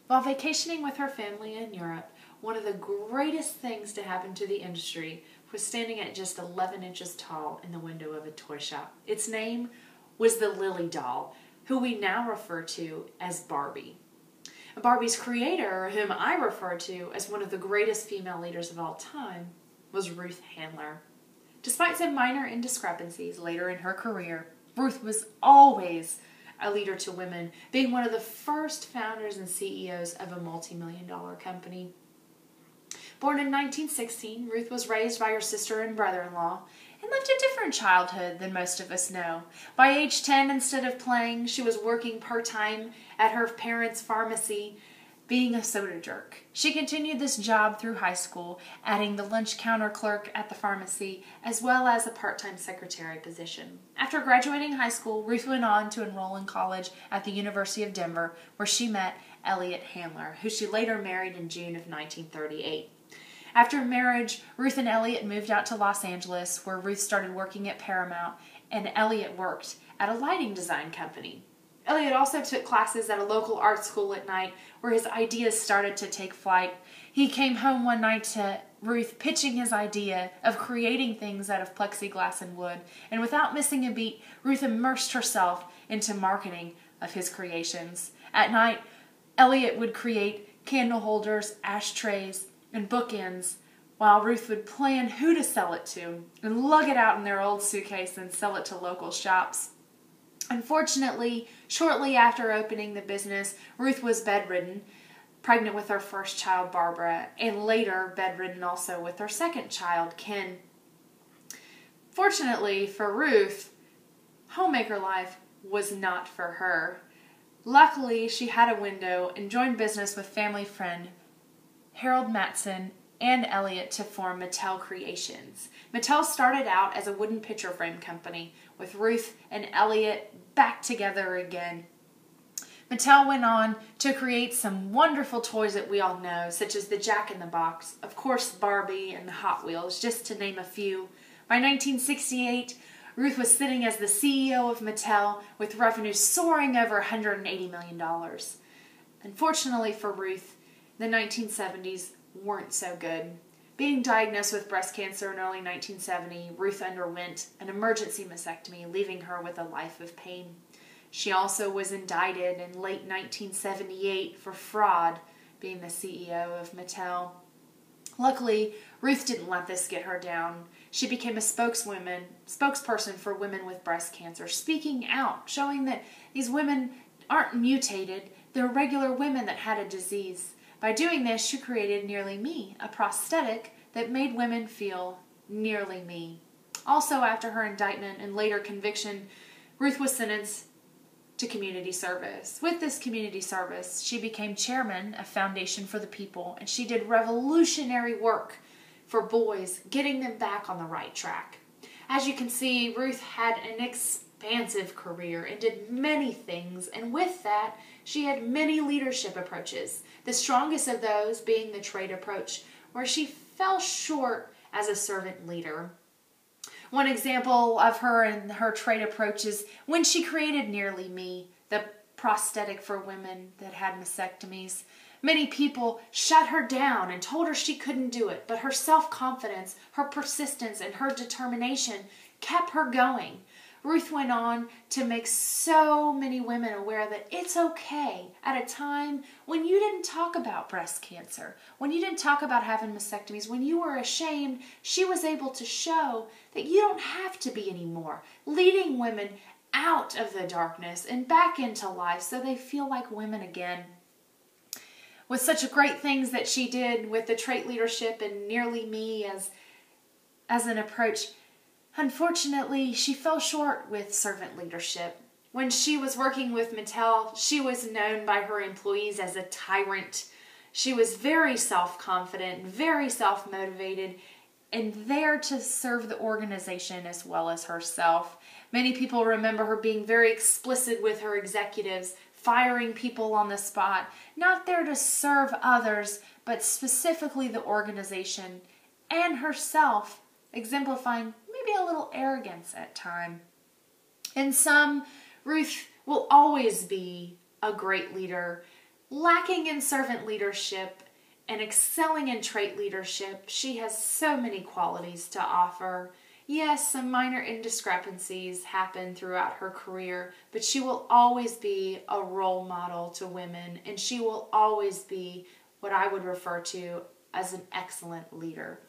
While vacationing with her family in Europe, one of the greatest things to happen to the industry was standing at just 11 inches tall in the window of a toy shop. Its name was the Lily doll, who we now refer to as Barbie. Barbie's creator, whom I refer to as one of the greatest female leaders of all time, was Ruth Handler. Despite some minor indiscrepancies later in her career, Ruth was always a leader to women, being one of the first founders and CEOs of a multi-million-dollar company. Born in 1916, Ruth was raised by her sister and brother-in-law and lived a different childhood than most of us know. By age 10, instead of playing, she was working part-time at her parents' pharmacy, being a soda jerk. She continued this job through high school, adding the lunch counter clerk at the pharmacy, as well as a part-time secretary position. After graduating high school, Ruth went on to enroll in college at the University of Denver, where she met Ruth Handler, who she later married in June of 1938. After marriage, Ruth and Elliot moved out to Los Angeles, where Ruth started working at Paramount, and Elliot worked at a lighting design company. Elliot also took classes at a local art school at night, where his ideas started to take flight. He came home one night to Ruth pitching his idea of creating things out of plexiglass and wood, and without missing a beat, Ruth immersed herself into marketing of his creations. At night, Elliot would create candle holders, ashtrays, and bookends, while Ruth would plan who to sell it to and lug it out in their old suitcase and sell it to local shops. Unfortunately, shortly after opening the business, Ruth was bedridden, pregnant with her first child, Barbara, and later bedridden also with her second child, Ken. Fortunately for Ruth, homemaker life was not for her. Luckily, she had a window and joined business with family friend Harold Matson and Elliot to form Mattel Creations. Mattel started out as a wooden picture frame company, with Ruth and Elliot back together again. Mattel went on to create some wonderful toys that we all know, such as the Jack-in-the-Box, of course Barbie, and the Hot Wheels, just to name a few. By 1968, Ruth was sitting as the CEO of Mattel, with revenue soaring over $180 million. Unfortunately for Ruth, the 1970s weren't so good. Being diagnosed with breast cancer in early 1970, Ruth underwent an emergency mastectomy, leaving her with a life of pain. She also was indicted in late 1978 for fraud, being the CEO of Mattel. Luckily, Ruth didn't let this get her down. She became a spokesperson for women with breast cancer, speaking out, showing that these women aren't mutated, they're regular women that had a disease. By doing this, she created Nearly Me, a prosthetic that made women feel nearly me. Also, after her indictment and later conviction, Ruth was sentenced to community service. With this community service, she became chairman of Foundation for the People, and she did revolutionary work for boys, getting them back on the right track. As you can see, Ruth had an expansive career and did many things, and with that, she had many leadership approaches, the strongest of those being the trade approach, where she fell short as a servant leader. One example of her and her trade approach is when she created Nearly Me, the prosthetic for women that had mastectomies. Many people shut her down and told her she couldn't do it, but her self-confidence, her persistence, and her determination kept her going. Ruth went on to make so many women aware that it's okay at a time when you didn't talk about breast cancer, when you didn't talk about having mastectomies, when you were ashamed. She was able to show that you don't have to be anymore, leading women out of the darkness and back into life so they feel like women again. With such great things that she did with the trait leadership and Nearly Me as an approach, unfortunately, she fell short with servant leadership. When she was working with Mattel, she was known by her employees as a tyrant. She was very self-confident, very self-motivated, and there to serve the organization as well as herself. Many people remember her being very explicit with her executives, firing people on the spot, not there to serve others, but specifically the organization and herself, exemplifying maybe a little arrogance at times. In sum, Ruth will always be a great leader, Lacking in servant leadership and excelling in trait leadership, she has so many qualities to offer. Yes, some minor indiscrepancies happen throughout her career, but she will always be a role model to women, and she will always be what I would refer to as an excellent leader.